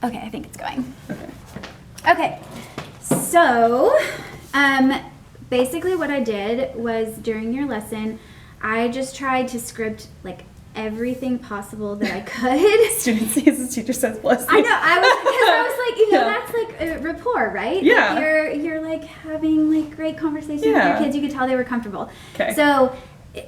Okay, I think it's going. Okay. Okay, so basically what I did was during your lesson, I just tried to script like everything possible that I could. Student sees his teacher says bless you. I know, because I was like, that's like a rapport, right? Yeah. Like you're like having like great conversations with your kids. You could tell they were comfortable. Okay. So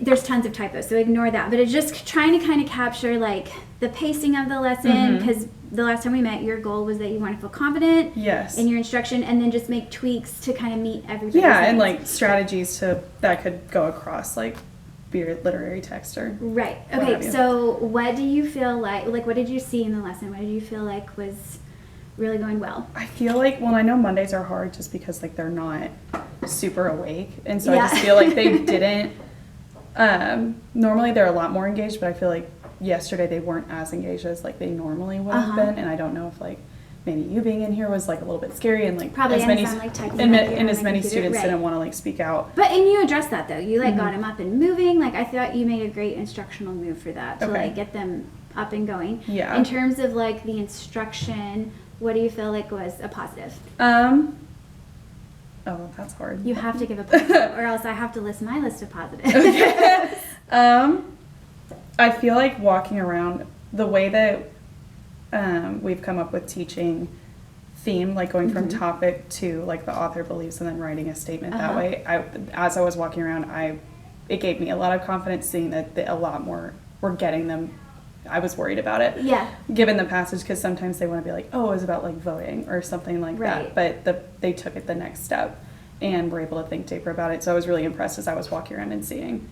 there's tons of typos, so ignore that. But it's just trying to kind of capture like the pacing of the lesson, because the last time we met, your goal was that you want to feel confident in your instruction, and then just make tweaks to kind of meet everybody's needs. And like strategies that could go across like your literary text or right. Okay, so what do you feel like what did you see in the lesson? What did you feel like was really going well? I feel like, I know Mondays are hard just because like they're not super awake, and so I just feel like they didn't normally they're a lot more engaged, but I feel like yesterday they weren't as engaged as like they normally would have been, and I don't know if like maybe you being in here was like a little bit scary, and like probably as many students didn't want to like speak out. But and you addressed that though. You like got them up and moving. Like I thought you made a great instructional move for that to like get them up and going. Yeah. In terms of like the instruction, what do you feel like was a positive? Oh, that's hard. You have to give a positive, or else I have to list my list of positives. Okay. I feel like walking around the way that we've come up with teaching theme, like going from topic to like the author believes and then writing a statement that way. As I was walking around, it gave me a lot of confidence seeing that a lot more were getting them. I was worried about it. Yeah. Given the passage, because sometimes they want to be like, oh, it was about like voting or something like that. But they took it the next step and were able to think deeper about it. So I was really impressed as I was walking around and seeing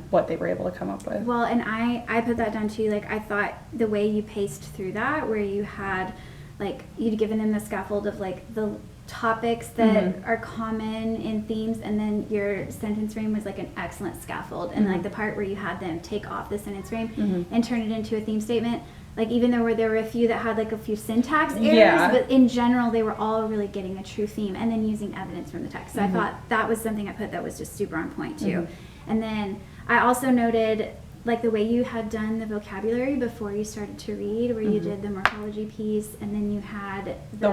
what they were able to come up with. Well, and I put that down too. Like I thought the way you paced through that, where you had like you'd given them the scaffold of like the topics that are common in themes, and then your sentence frame was like an excellent scaffold, and like the part where you had them take off the sentence frame and turn it into a theme statement, like even though there were a few that had like a few syntax errors, but in general they were all really getting a true theme and then using evidence from the text. So I thought that was something I put that was just super on point too. And then I also noted like the way you had done the vocabulary before you started to read, where you did the morphology piece, and then you had the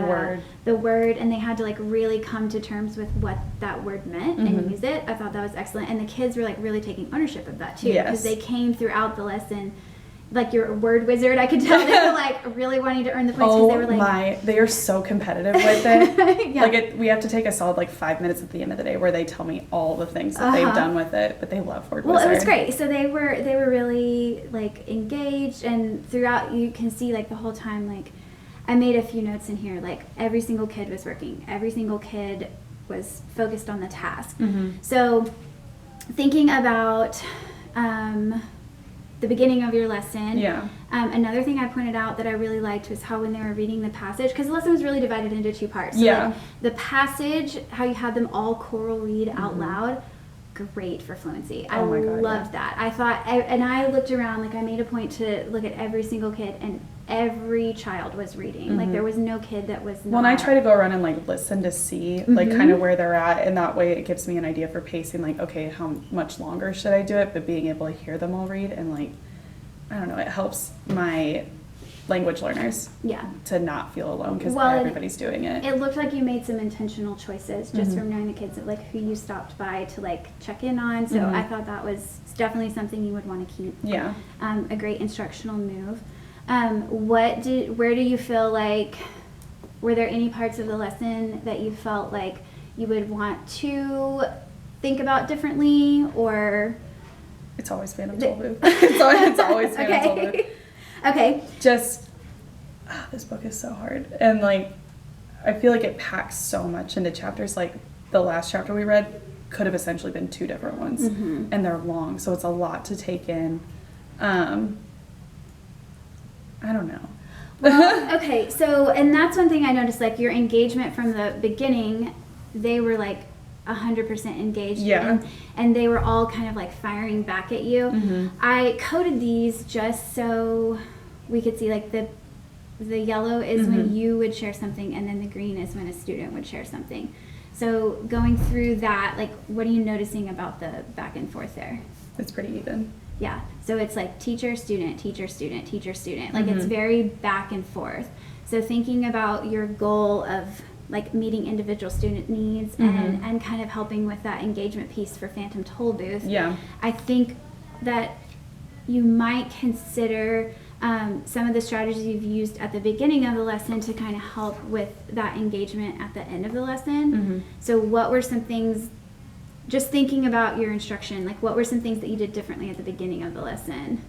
word, and they had to like really come to terms with what that word meant and use it. I thought that was excellent, and the kids were like really taking ownership of that too, because they came throughout the lesson. Like you're a word wizard, I could tell they were like really wanting to earn the points, because they were like, they are so competitive with it. Like we have to take a solid like 5 minutes at the end of the day where they tell me all the things that they've done with it, but they love word wizard. Well, it was great. So they were really like engaged, and throughout you can see like the whole time, like I made a few notes in here, like every single kid was working, every single kid was focused on the task. So thinking about the beginning of your lesson. Another thing I pointed out that I really liked was how when they were reading the passage, because the lesson was really divided into two parts. So like, the passage, how you had them all choral read out loud, great for fluency. I loved that. I thought, and I looked around, like I made a point to look at every single kid, and every child was reading. Like there was no kid that was not. Well, and I try to go around and like listen to see like kind of where they're at, and that way it gives me an idea for pacing, like okay, how much longer should I do it, but being able to hear them all read, and like I don't know, it helps my language learners to not feel alone, because everybody's doing it. It looked like you made some intentional choices just from knowing the kids, of like who you stopped by to like check in on. So I thought that was definitely something you would want to keep. A great instructional move. Where do you feel like, were there any parts of the lesson that you felt like you would want to think about differently, or? It's always Phantom Toll Booth. It's always Phantom Toll Booth. Okay. Just, this book is so hard. And like, I feel like it packs so much into chapters. Like the last chapter we read could have essentially been 2 different ones, and they're long. So it's a lot to take in. I don't know. Well, okay, so, and that's one thing I noticed, like your engagement from the beginning, they were like 100% engaged. And they were all kind of like firing back at you. I coded these just so we could see like the yellow is when you would share something, and then the green is when a student would share something. So going through that, like what are you noticing about the back and forth there? It's pretty even. Yeah. So it's like teacher, student, teacher, student, teacher, student. Like it's very back and forth. So thinking about your goal of like meeting individual student needs and kind of helping with that engagement piece for Phantom Tollbooth. Yeah. I think that you might consider some of the strategies you've used at the beginning of the lesson to kind of help with that engagement at the end of the lesson. So what were some things, just thinking about your instruction, like what were some things that you did differently at the beginning of the lesson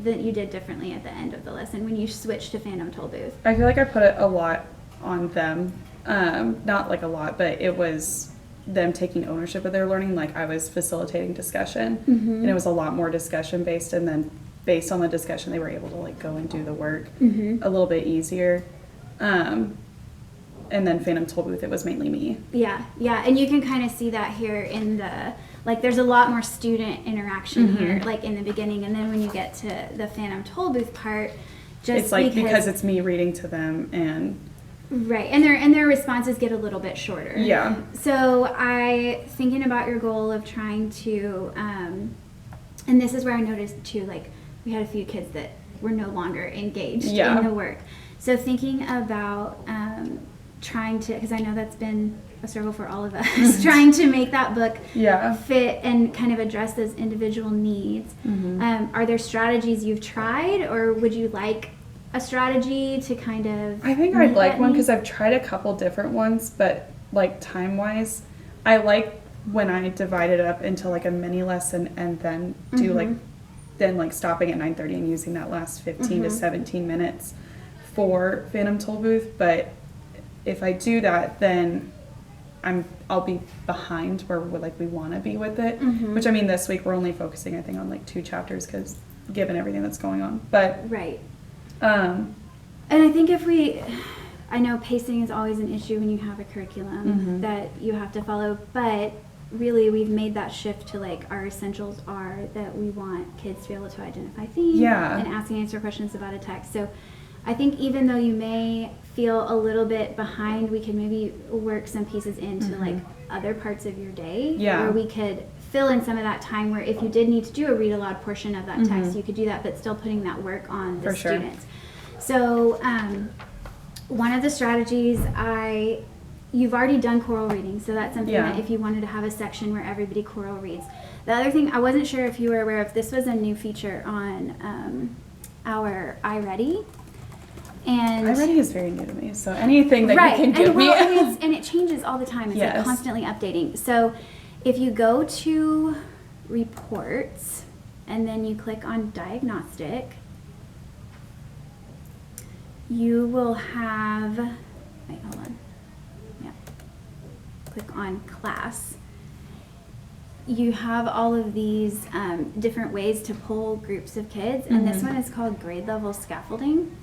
that you did differently at the end of the lesson when you switched to Phantom Tollbooth? I feel like I put a lot on them. Not like a lot, but it was them taking ownership of their learning. Like I was facilitating discussion and it was a lot more discussion based, and then based on the discussion they were able to like go and do the work a little bit easier. And then Phantom Tollbooth, it was mainly me. Yeah, and you can kind of see that here in the, like there's a lot more student interaction here, like in the beginning, and then when you get to the Phantom Tollbooth part, just it's like because it's me reading to them and right, and their responses get a little bit shorter. Yeah. So thinking about your goal of trying to, and this is where I noticed too, like we had a few kids that were no longer engaged in the work. So thinking about trying to, because I know that's been a struggle for all of us, trying to make that book fit and kind of address those individual needs. Are there strategies you've tried, or would you like a strategy to kind of... I think I'd like one because I've tried a couple different ones, but like time-wise, I like when I divide it up into like a mini lesson and then do like stopping at 9:30 and using that last 15 to 17 minutes for Phantom Tollbooth. But if I do that, then I'll be behind where we want to be with it. Which I mean, this week we're only focusing I think on like 2 chapters because given everything that's going on. But right. And I think I know pacing is always an issue when you have a curriculum that you have to follow, but really we've made that shift to like our essentials are that we want kids to be able to identify themes and ask and answer questions about a text. So I think even though you may feel a little bit behind, we could maybe work some pieces into like other parts of your day where we could fill in some of that time where if you did need to do a read aloud portion of that text, you could do that, but still putting that work on the students. So one of the strategies you've already done choral reading, so that's something that if you wanted to have a section where everybody choral reads. The other thing, I wasn't sure if you were aware of, this was a new feature on our iReady. And iReady is very new to me, so anything that you can give me. And it changes all the time. It's like constantly updating. So if you go to reports and then you click on diagnostic, you will have, wait, hold on. Yeah. Click on class. You have all of these different ways to pull groups of kids, and this one is called grade level scaffolding.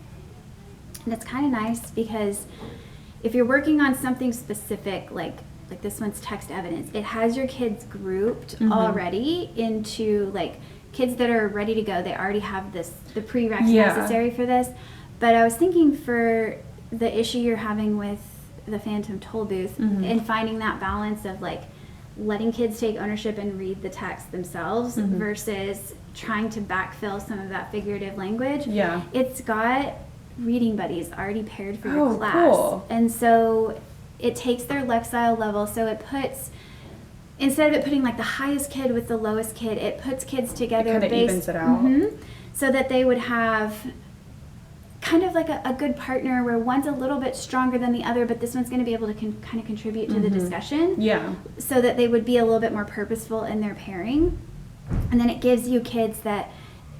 And it's kind of nice because if you're working on something specific, like this one's text evidence, it has your kids grouped already into like kids that are ready to go. They already have the prereqs necessary for this. But I was thinking for the issue you're having with the Phantom Tollbooth and finding that balance of like letting kids take ownership and read the text themselves versus trying to backfill some of that figurative language. It's got reading buddies already paired for your class. Cool. And so it takes their Lexile level, so it puts, instead of it putting like the highest kid with the lowest kid, it puts kids together. It kind of evens it out. So that they would have kind of like a good partner where one's a little bit stronger than the other, but this one's going to be able to kind of contribute to the discussion. So that they would be a little bit more purposeful in their pairing. And then it gives you kids that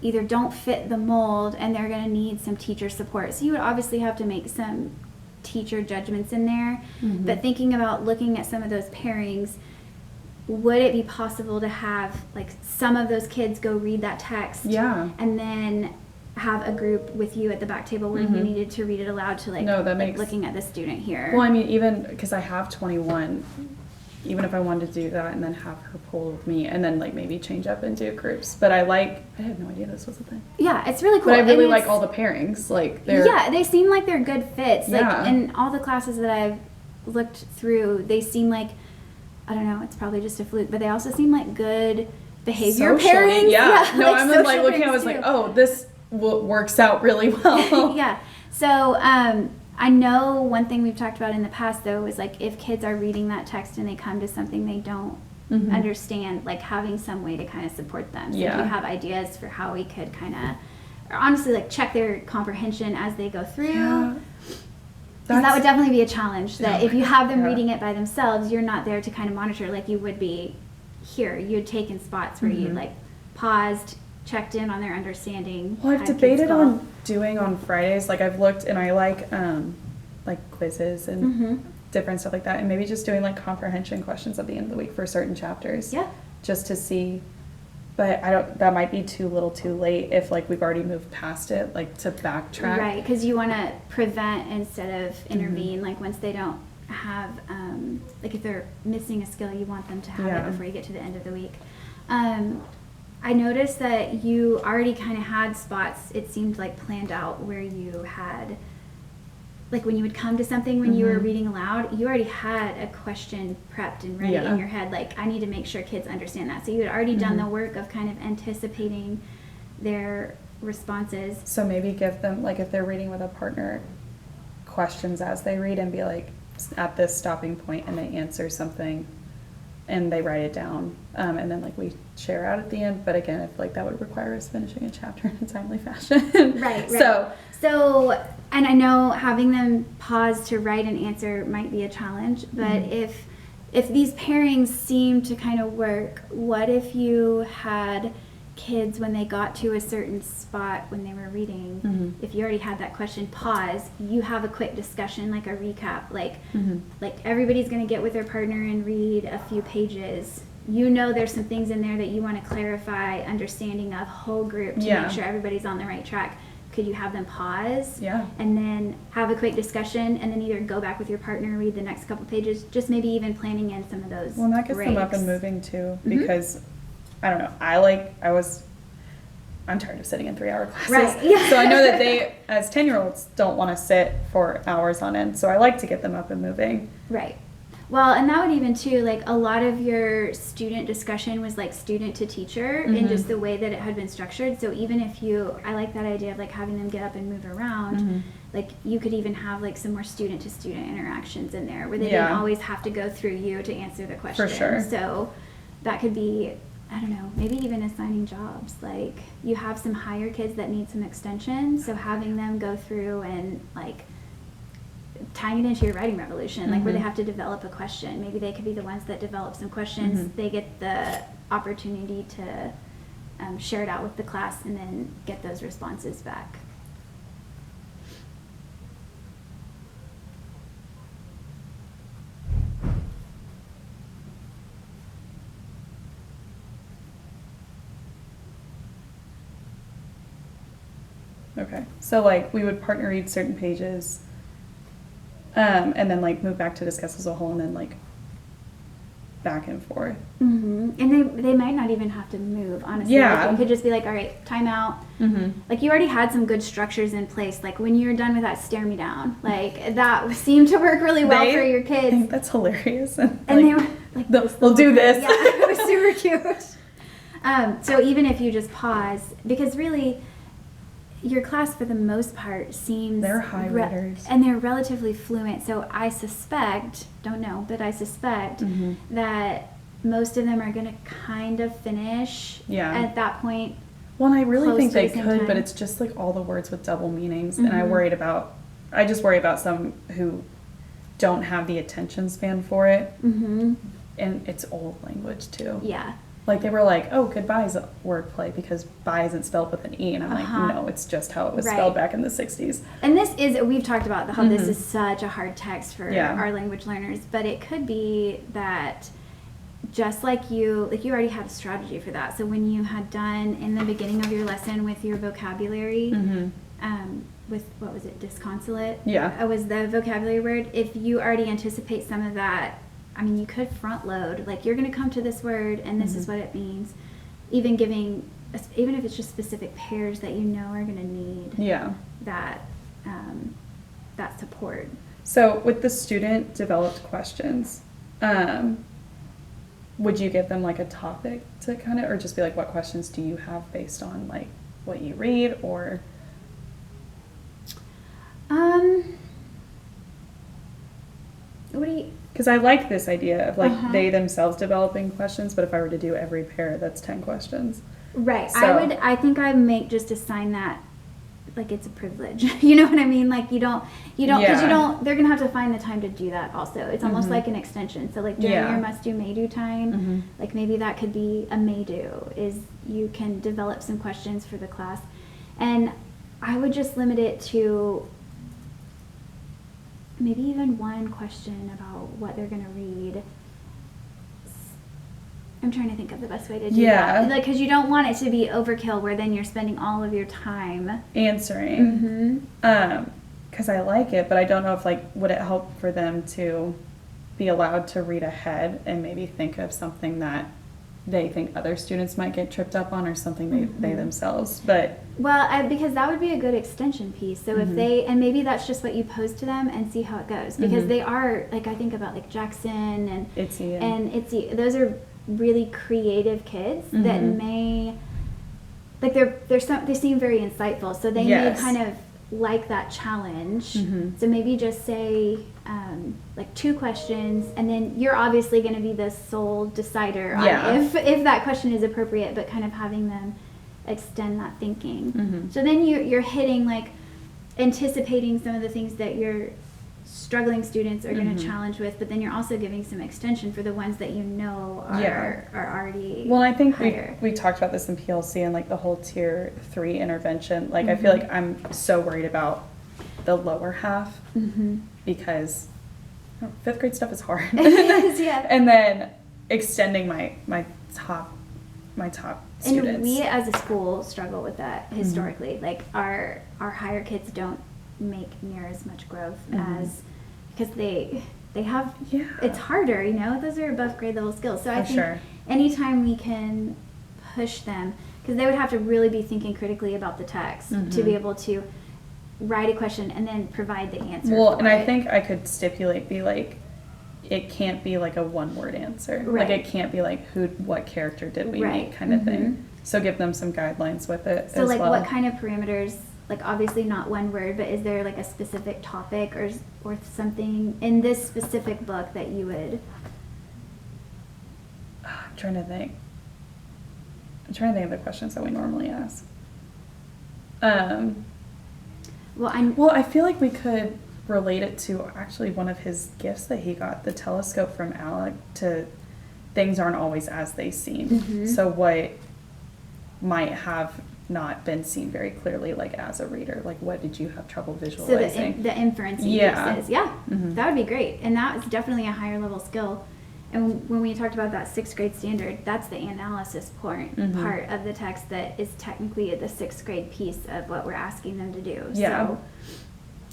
either don't fit the mold and they're going to need some teacher support. So you would obviously have to make some teacher judgments in there. But thinking about looking at some of those pairings, would it be possible to have like some of those kids go read that text and then have a group with you at the back table where you needed to read it aloud to like looking at the student here? Well, I mean, even because I have 21, even if I wanted to do that and then have her pull with me and then like maybe change up into groups. But I had no idea this was a thing. Yeah, it's really cool. But I really like all the pairings. Like they seem like they're good fits. Like in all the classes that I've looked through, they seem like, I don't know, it's probably just a fluke, but they also seem like good behavior Socially, pairings. Yeah. No, I'm social like looking, I pairings was too. like, oh, this works out really well. Yeah. So I know one thing we've talked about in the past, though, is like if kids are reading that text and they come to something they don't understand, like having some way to kind of support them. So if you have ideas for how we could kind of, or honestly, like check their comprehension as they go through. Yeah. Because that would definitely be a challenge, that if you have them reading it by themselves, you're not there to kind of monitor like you would be here. You'd taken spots where you'd like paused, checked in on their understanding. Well, I've debated on doing on Fridays. Like I've looked and I like quizzes and different stuff like that. And maybe just doing like comprehension questions at the end of the week for certain chapters. Yeah. Just to see. But that might be too little too late if like we've already moved past it, like to backtrack. Right, because you want to prevent instead of intervene. Like once they don't have, like if they're missing a skill, you want them to have it before you get to the end of the week. I noticed that you already kind of had spots, it seemed like planned out, where you had, like when you would come to something when you were reading aloud, you already had a question prepped and ready in your head. Like, I need to make sure kids understand that. So you had already done the work of kind of anticipating their responses. So maybe give them, like if they're reading with a partner, questions as they read and be like, at this stopping point, and they answer something and they write it down. And then like we share out at the end. But again, I feel like that would require us finishing a chapter in a timely fashion. Right. So, and I know having them pause to write an answer might be a challenge, but if these pairings seem to kind of work, what if you had kids when they got to a certain spot when they were reading, if you already had that question, pause, you have a quick discussion, like a recap, like everybody's going to get with their partner and read a few pages. You know there's some things in there that you want to clarify, understanding of whole group to make sure everybody's on the right track. Could you have them pause and then have a quick discussion and then either go back with your partner, read the next couple pages, just maybe even planning in some of those Well, and that gets breaks. them up and moving too, because I don't know, I'm tired of sitting in 3-hour classes. Right. Yeah. So I know that they, as 10-year-olds, don't want to sit for hours on end. So I like to get them up and moving. Right. Well, and that would even too, like a lot of your student discussion was like student to teacher in just the way that it had been structured. So even if I like that idea of like having them get up and move around, like you could even have like some more student to student interactions in there where they didn't always have to go through you to answer the question. For sure. So that could be, I don't know, maybe even assigning jobs. Like you have some higher kids that need some extension, so having them go through and like tying it into your writing revolution, like where they have to develop a question. Maybe they could be the ones that develop some questions. They get the opportunity to share it out with the class and then get those responses back. Okay. So like we would partner read certain pages. And then like move back to discuss as a whole, and then like back and forth. And they might not even have to move, honestly. Yeah. Like, you could just be like, all right, time out. Like you already had some good structures in place. Like when you're done with that stare me down, like that seemed to work really well for your kids. I think that's hilarious. And like, they were like, we'll do this. Yeah, it was super cute. So even if you just pause, because really your class for the most part seems they're high readers and they're relatively fluent, so I suspect, don't know, but I suspect that most of them are going to kind of finish at that point. Well, and I really think they the could, but it's just like all the words with double meanings, and I just worry about some who don't have the attention span for it, and it's old language too. Yeah. Like they were like, oh, goodbye is a wordplay because bye isn't spelled with an E. And I'm like, no, it's just how it was spelled back in the 60s. And we've talked about how this is such a hard text for our language learners, but it could be that just like you already had a strategy for that. So when you had done in the beginning of your lesson with your vocabulary, with, what was it, disconsolate? Yeah. Was the vocabulary word. If you already anticipate some of that, I mean, you could front load, like you're going to come to this word and this is what it means. Even if it's just specific pairs that you know are going to need that support. So with the student developed questions, would you give them like a topic to kind of, or just be like, what questions do you have based on like what you read, or? What do you? Because I like this idea of like they themselves developing questions, but if I were to do every pair, that's 10 questions. Right. So, I think I might just assign that like it's a privilege. You know what I mean? Like you don't, because they're going to have to find the time to do that also. It's almost like an extension. So like during your must do, may do time, like maybe that could be a may do, is you can develop some questions for the class. And I would just limit it to maybe even one question about what they're going to read. I'm trying to think of the best way to do that. Like, because you don't want it to be overkill where then you're spending all of your time answering. Because I like it, but I don't know if like, would it help for them to be allowed to read ahead and maybe think of something that they think other students might get tripped up on, or something they themselves, but. Well, because that would be a good extension piece. So if they, and maybe that's just what you pose to them and see how it goes. Because they are, like, I think about like Jackson and Itzy. Those are really creative kids that may, like they seem very insightful. So they may kind of like that challenge. So maybe just say like 2 questions, and then you're obviously going to be the sole decider on if that question is appropriate, but kind of having them extend that thinking. So then you're hitting, like, anticipating some of the things that your struggling students are going to challenge with, but then you're also giving some extension for the ones that you know are already well, I think higher. we talked about this in PLC and like the whole tier 3 intervention. Like I feel like I'm so worried about the lower half because 5th grade stuff is hard. And then extending my top students. And we as a school struggle with that historically. Like our higher kids don't make near as much growth as, because they have, it's harder, you know, those are above grade level skills. So I think anytime we can push them, because they would have to really be thinking critically about the text to be able to write a question and then provide the answer. Well, and I think I could be like, it can't be like a 1-word answer. Like it can't be like what character did we meet kind of thing. So give them some guidelines with it. So like what kind of parameters, like obviously not 1 word, but is there like a specific topic or something in this specific book that you would? I'm trying to think of the questions that we normally ask. Well, I feel like we could relate it to actually one of his gifts that he got, the telescope from Alec, to things aren't always as they seem. So what might have not been seen very clearly, like as a reader, like what did you have trouble visualizing? So the inferencing pieces, that would be great, and that is definitely a higher level skill. And when we talked about that 6th grade standard, that's the analysis part of the text that is technically the 6th grade piece of what we're asking them to do. So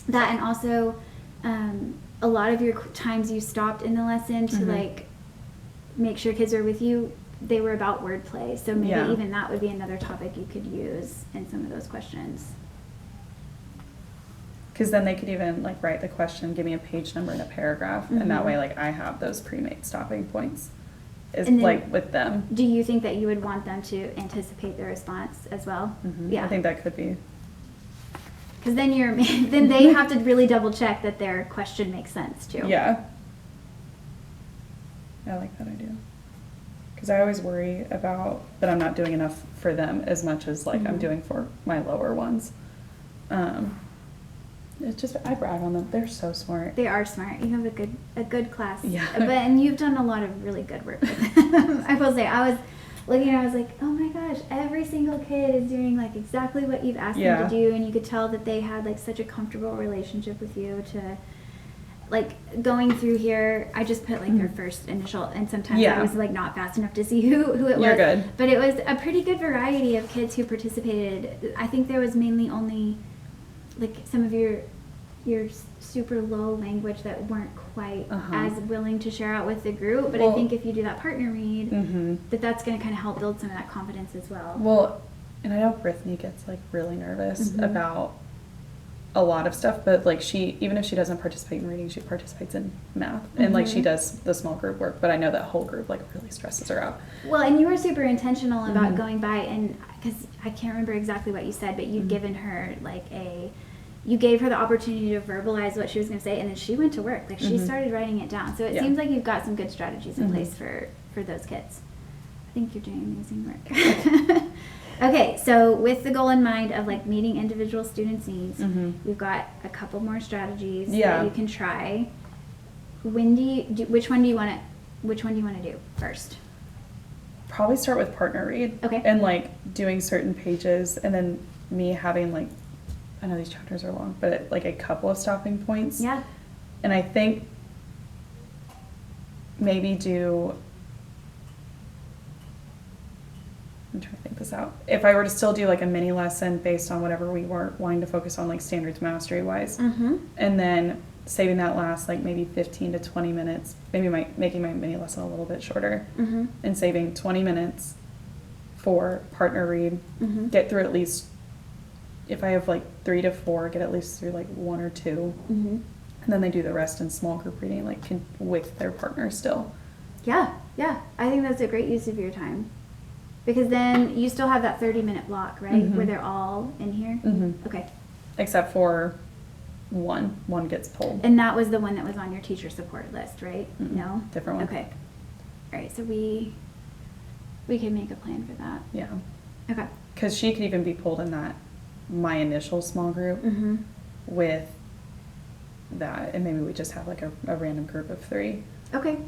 that, and also a lot of your times you stopped in the lesson to like make sure kids are with you, they were about wordplay. So maybe even that would be another topic you could use in some of those questions. Because then they could even like write the question, give me a page number and a paragraph, and that way like I have those pre-made stopping points is like with them. Do you think that you would want them to anticipate their response as well? Yeah, I think that could be. Because then then they have to really double check that their question makes sense too. Yeah, I like that idea. Because I always worry about that I'm not doing enough for them as much as like I'm doing for my lower ones. It's just, I brag on them. They're so smart. They are smart. You have a good class. Yeah. And you've done a lot of really good work with them. I will say, I was looking, I was like, oh my gosh, every single kid is doing like exactly what you've asked them to do, and you could tell that they had like such a comfortable relationship with you to, like, going through here, I just put like their first initial, and sometimes I was like not fast enough to see who it was. You're good. But it was a pretty good variety of kids who participated. I think there was mainly only like some of your super low language that weren't quite as willing to share out with the group. But I think if you do that partner read, that's going to kind of help build some of that confidence as well. Well, and I know Brittany gets like really nervous about a lot of stuff, but like even if she doesn't participate in reading, she participates in math, and like she does the small group work, but I know that whole group like really stresses her out. Well, and you were super intentional about going by, and because I can't remember exactly what you said, but you'd given her like you gave her the opportunity to verbalize what she was going to say, and then she went to work. Like she started writing it down. So it seems like you've got some good strategies in place for those kids. I think you're doing amazing work. Okay, so with the goal in mind of like meeting individual students' needs, we've got a couple more strategies that you can try. Which one do you want to do first? Probably start with partner read. Okay. And like doing certain pages, and then me having like, I know these chapters are long, but like a couple of stopping points. Yeah. And I think maybe I'm trying to think this out. If I were to still do like a mini lesson based on whatever we were wanting to focus on, like standards mastery wise, and then saving that last like maybe 15 to 20 minutes, maybe making my mini lesson a little bit shorter, and saving 20 minutes for partner read, get through at least, if I have like 3 to 4, get at least through like 1 or 2, and then they do the rest in small group reading, like with their partner still. Yeah. I think that's a great use of your time. Because then you still have that 30-minute block, right? Where they're all in here? Okay. Except for one gets pulled. And that was the one that was on your teacher support list, right? No? Different one. Okay. All right, so we can make a plan for that. Yeah. Okay. Because she could even be pulled in that, my initial small group with that, and maybe we just have like a random group of 3. Okay.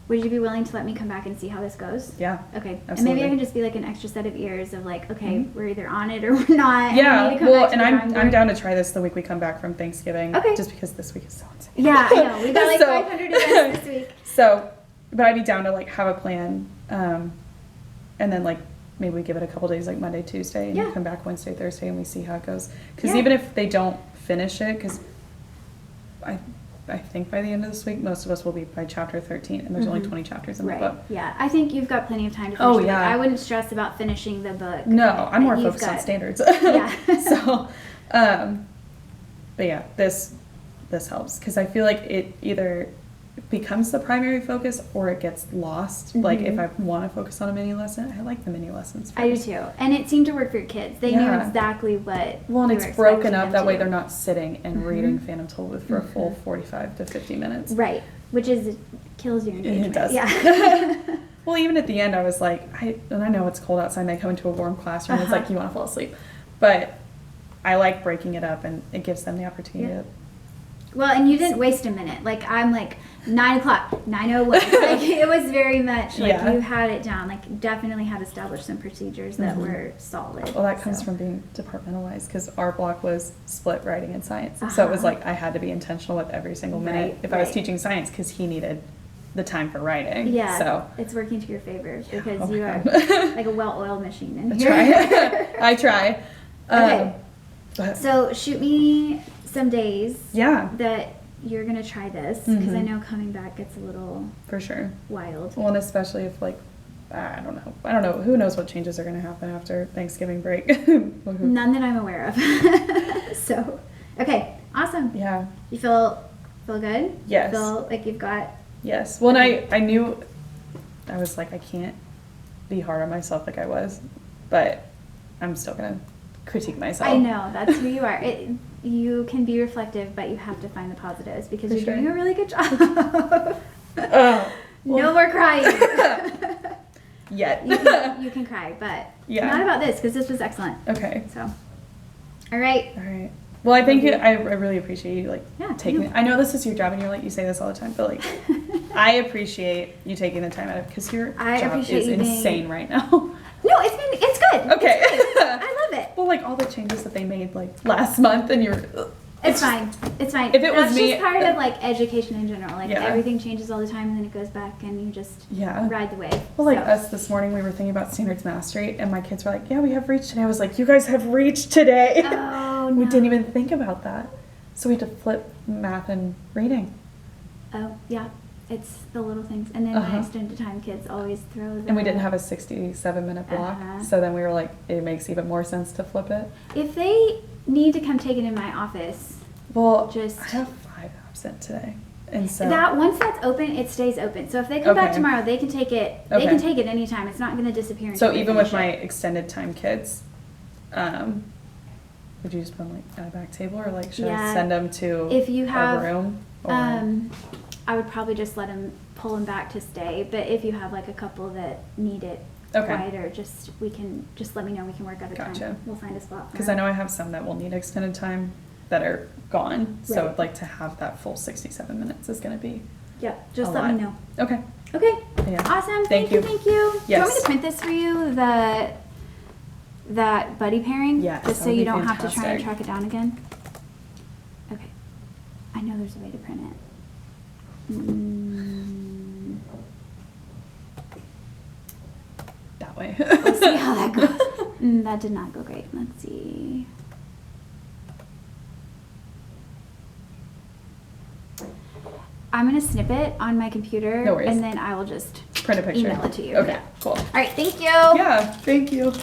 Would you be willing to let me come back and see how this goes? Yeah. Okay. Absolutely. And maybe I can just be like an extra set of ears of like, okay, we're either on it or we're not. Yeah. And Well, and I'm down to try this the week we come back from Thanksgiving. Okay. Just because this week is so insane. Yeah, I know. We've got like 500 events this week. So, but I'd be down to like have a plan, and then like maybe we give it a couple days, like Monday, Tuesday, and come back Wednesday, Thursday, and we see how it goes. Because even if they don't finish it, because I think by the end of this week, most of us will be by chapter 13, and there's only 20 chapters in the book. Yeah, I think you've got plenty of time to finish the book. I wouldn't stress about finishing the book. No, I'm more focused on standards. Yeah. So, but yeah, this helps, because I feel like it either becomes the primary focus or it gets lost. Like if I want to focus on a mini lesson, I like the mini lessons first. I do too. And it seemed to work for your kids. They knew exactly what Well, and it's broken up that way they're not sitting and reading Phantom Tollbooth for a full 45 to 50 minutes. Right. Which kills your engagement. It does. Yeah. Well, even at the end I was like, I know it's cold outside and they come into a warm classroom, it's like you want to fall asleep. But I like breaking it up, and it gives them the opportunity to. Well, and you didn't waste a minute. Like, I'm like, 9 o'clock, 9:01. Like, it was very much, like, you had it down. Like, definitely had established some procedures that were solid. Well, that comes from being departmentalized, because our block was split writing and science. So it was like I had to be intentional with every single minute if I was teaching science, because he needed the time for writing. Yeah, so it's working to your favor, because you are like a well-oiled machine in here. I try. Okay. So shoot me some days that you're gonna try this, because I know coming back gets a little wild. Well, and especially if like I don't know who knows what changes are gonna happen after Thanksgiving break. None that I'm aware of. So okay, awesome. Yeah. You feel good? Yes. Feel like you've got. Yes. Well, and I knew, I was like, I can't be hard on myself like I was, but I'm still gonna critique myself. I know, that's who you are. You can be reflective, but you have to find the positives, because you're doing a really good job. No more crying. Yet. You can cry, but not about this, because this was excellent. Okay. So, all right. Well, I think I really appreciate you taking it. I know this is your job, and you say this all the time, but like I appreciate you taking the time out of it, because your job is insane right now. No, it's good. Okay. It's good. I love it. Well, like all the changes that they made like last month, and it's fine. It's fine. If it was That's me, just part of like education in general. Like everything changes all the time, and then it goes back, and you just ride the wave. Well, like us this morning, we were thinking about standards mastery, and my kids were like, "Yeah, we have reach today." I was like, "You guys have reach today." Oh no. We didn't even think about that, so we had to flip math and reading. Oh yeah. It's the little things. And then the extended time kids always throw the... And we didn't have a 67-minute block, so then we were like, it makes even more sense to flip it. If they need to come take it in my office, well, just... I have 5 absent today. And so that once that's open, it stays open. So if they come back tomorrow, they can take it. They can take it anytime. It's not going to disappear. So even with my extended time kids, would you just put them like at a back table, or like should I send them to if you have, a room? Or? I would probably just let them pull them back to stay. But if you have like a couple that need it quieter, just let me know. We can work out a time. We'll find a spot. Because I know I have some that will need extended time that are gone. Right. So I'd like to have that full 67 minutes is going to be just let me know. Okay. Yeah. Awesome. Thank you. Yes. Do you want me to print this for you, that buddy pairing? Yes. Just so you don't have to try and track it down again? Okay. I know there's a way to print it. That way. We'll see how that goes. That did not go great. Let's see. I'm going to snip it on my computer. No worries. And then I will just print a picture. Email it to you. Okay, cool. All right, thank you. Yeah, thank you.